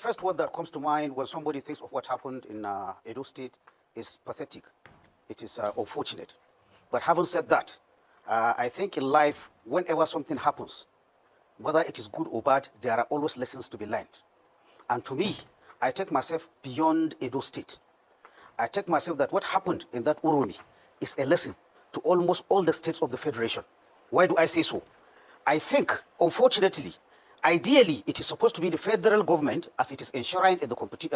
first word that comes to mind when somebody thinks of what happened in Edo State is pathetic. It is unfortunate. But having said that, I think in life, whenever something happens, whether it is good or bad, there are always lessons to be learned. And to me, I take myself beyond Edo State. I take myself that what happened in that Uromi is a lesson to almost all the states of the Federation. Why do I say so? I think, unfortunately, ideally, it is supposed to be the federal government, as it is enshrined in the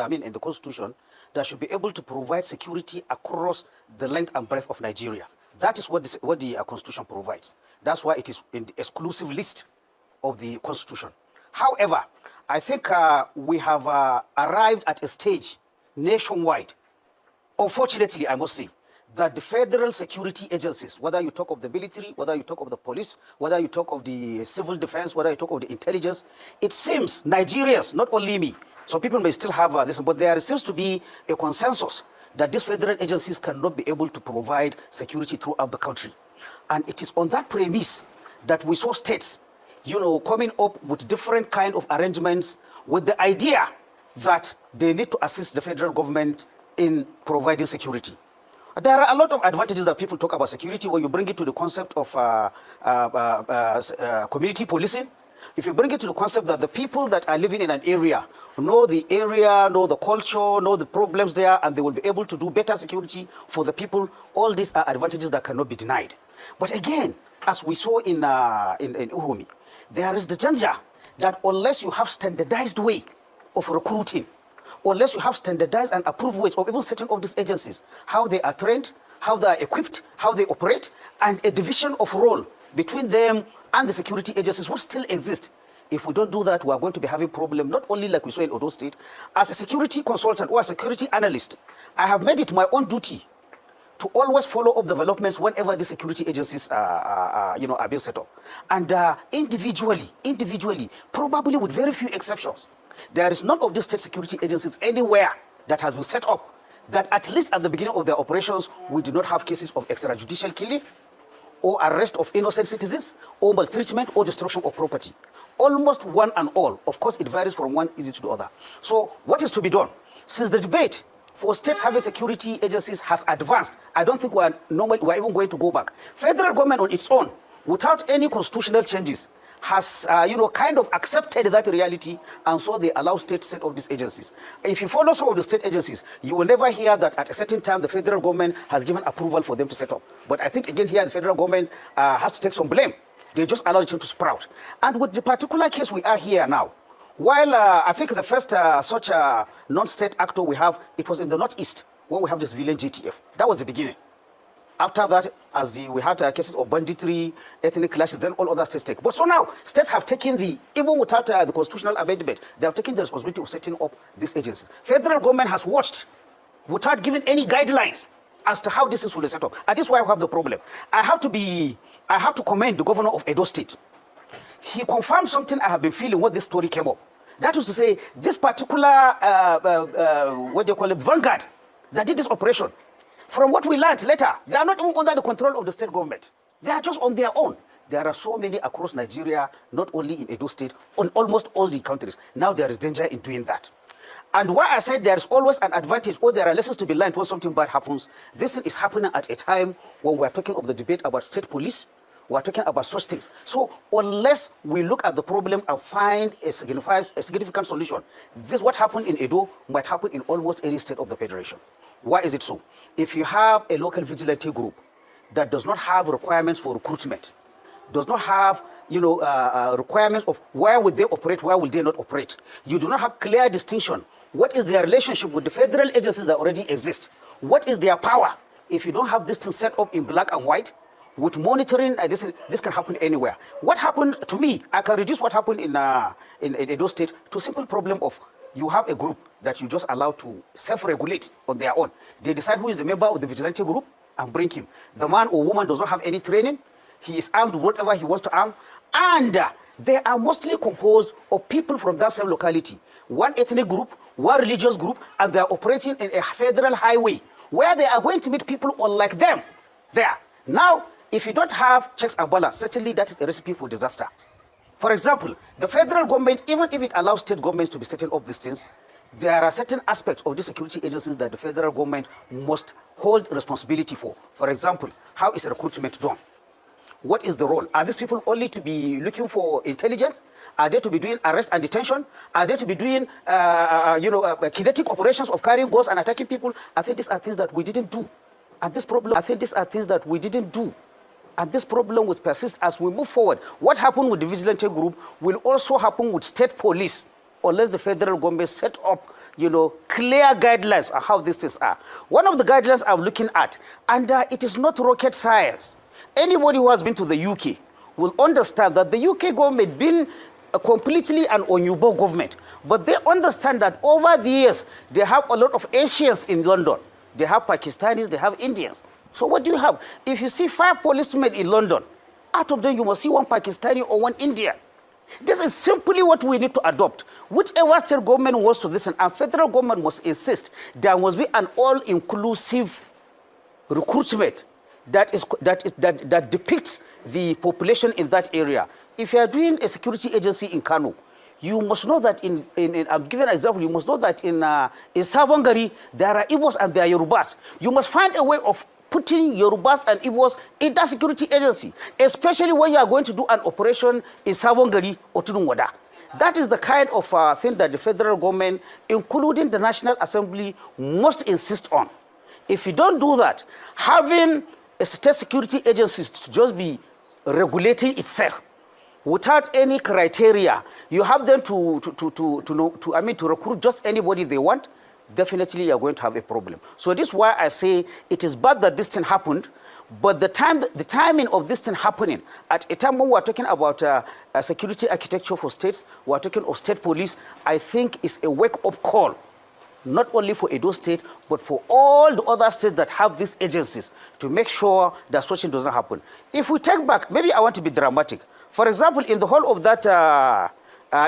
in the Constitution, that should be able to provide security across the length and breadth of Nigeria. That is what the Constitution provides. That's why it is in the exclusive list of the Constitution. However, I think we have arrived at a stage nationwide, unfortunately, I must say, that the federal security agencies, whether you talk of the military, whether you talk of the police, whether you talk of the civil defense, whether you talk of the intelligence, it seems Nigerians, not only me, some people may still have this, but there seems to be a consensus that these federal agencies cannot be able to provide security throughout the country. And it is on that premise that we saw states, coming up with different kind of arrangements with the idea that they need to assist the federal government in providing security. There are a lot of advantages that people talk about security when you bring it to the concept of community policing. If you bring it to the concept that the people that are living in an area, know the culture, know the problems there, and they will be able to do better security for the people, all these are advantages that cannot be denied. But again, as we saw in Uromi, there is the danger that unless you have standardized way of recruiting, unless you have standardized and approved ways of even setting up these agencies, how they are trained, how they are equipped, how they operate, and a division of role between them and the security agencies will still exist. If we don't do that, we are going to be having problem, not only like we saw in Odo State. As a security consultant or a security analyst, I have made it my own duty to always follow up developments whenever the security agencies are being set up. And individually, probably with very few exceptions, there is none of these state security agencies anywhere that has been set up that at least at the beginning of their operations, we do not have cases of extrajudicial killing or arrest of innocent citizens or maltreatment or destruction of property. Almost one and all. Of course, it varies from one issue to the other. So what is to be done? Since the debate for states having security agencies has advanced, I don't think we're even going to go back. Federal government on its own, without any constitutional changes, has kind of accepted that reality, and so they allow states to set up these agencies. If you follow some of the state agencies, you will never hear that at a certain time the federal government has given approval for them to set up. But I think again here the federal government has to take some blame. They just allow it to sprout. And with the particular case we are here now, while I think the first such non-state actor we have, it was in the Northeast when we have this villain JTF. That was the beginning. After that, we had cases of banditry, ethnic clashes, then all other states take. But so now, states have taken even without the constitutional amendment, they have taken the responsibility of setting up these agencies. Federal government has watched without giving any guidelines as to how this is will be set up. And this is why I have the problem. I have to commend the governor of Edo State. He confirmed something I have been feeling when this story came up. That was to say, this particular, vanguard that did this operation, from what we learned later, they are not even under the control of the state government. They are just on their own. There are so many across Nigeria, not only in Edo State, on almost all the countries. Now there is danger in doing that. And why I said there is always an advantage, or there are lessons to be learned when something bad happens, this is happening at a time when we're talking of the debate about state police, we're talking about such things. So unless we look at the problem and find a significant solution, what happened in Edo might happen in almost any state of the Federation. Why is it so? If you have a local vigilante group that does not have requirements for recruitment, does not have requirements of where would they operate, where will they not operate, you do not have clear distinction. What is their relationship with the federal agencies that already exist? What is their power? If you don't have this thing set up in black and white, with monitoring, this can happen anywhere. What happened to me, I can reduce what happened in Edo State to a simple problem of you have a group that you just allow to self-regulate on their own. They decide who is the member of the vigilante group and bring him. The man or woman does not have any training. He is armed with whatever he wants to arm. And they are mostly composed of people from that same locality. One ethnic group, one religious group, and they are operating in a federal highway where they are going to meet people unlike them there. Now, if you don't have checks and balance, certainly that is a recipe for disaster. For example, the federal government, even if it allows state governments to be setting up these things, there are certain aspects of the security agencies that the federal government must hold responsibility for. For example, how is recruitment done? What is the role? Are these people only to be looking for intelligence? Are they to be doing arrest and detention? Are they to be doing, kinetic operations of carrying guns and attacking people? I think these are things that we didn't do. And this problem, I think these are things that we didn't do. And this problem will persist as we move forward. What happened with the vigilante group will also happen with state police, unless the federal government set up, clear guidelines on how these things are. One of the guidelines I'm looking at, and it is not rocket science. Anybody who has been to the UK will understand that the UK government been completely an Onyubo government, but they understand that over the years, they have a lot of Asians in London. They have Pakistanis, they have Indians. So what do you have? If you see 5 policemen in London, out of them you must see 1 Pakistani or 1 Indian. This is simply what we need to adopt. Whichever state government wants to listen, and federal government must insist, there must be an all-inclusive recruitment that depicts the population in that area. If you are doing a security agency in Kano, you must know that I'm giving an example, you must know that in Sabongari, there are Igbos and there are Yorubas. You must find a way of putting Yorubas and Igbos in that security agency, especially when you are going to do an operation in Sabongari or Tunumwada. That is the kind of thing that the federal government, including the National Assembly, must insist on. If you don't do that, having a state security agency to just be regulating itself without any criteria, you have them to recruit just anybody they want, definitely you're going to have a problem. So this is why I say it is bad that this thing happened, but the timing of this thing happening, at a time when we're talking about a security architecture for states, we're talking of state police, I think is a wake-up call, not only for Edo State, but for all the other states that have these agencies to make sure that such thing does not happen. If we take back, maybe I want to be dramatic. For example, in the whole of that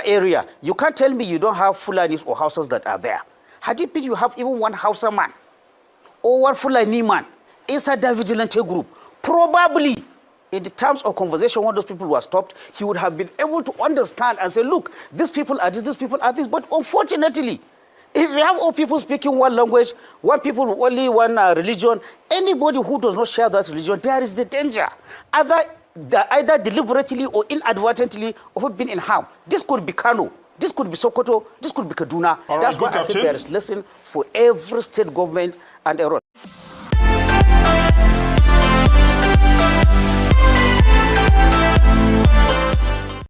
area, you can't tell me you don't have Fulanis or Hausas that are there. Had it been you have even 1 Hausa man or 1 Fulani man inside that vigilante group, probably in the terms of conversation when those people were stopped, he would have been able to understand and say, look, these people are this, these people are this. But unfortunately, if you have all people speaking 1 language, 1 people with only 1 religion, anybody who does not share that religion, there is the danger. Either deliberately or inadvertently of being in harm. This could be Kano, this could be Sokoto, this could be Kaduna. That's why I said there is lesson for every state government and a road.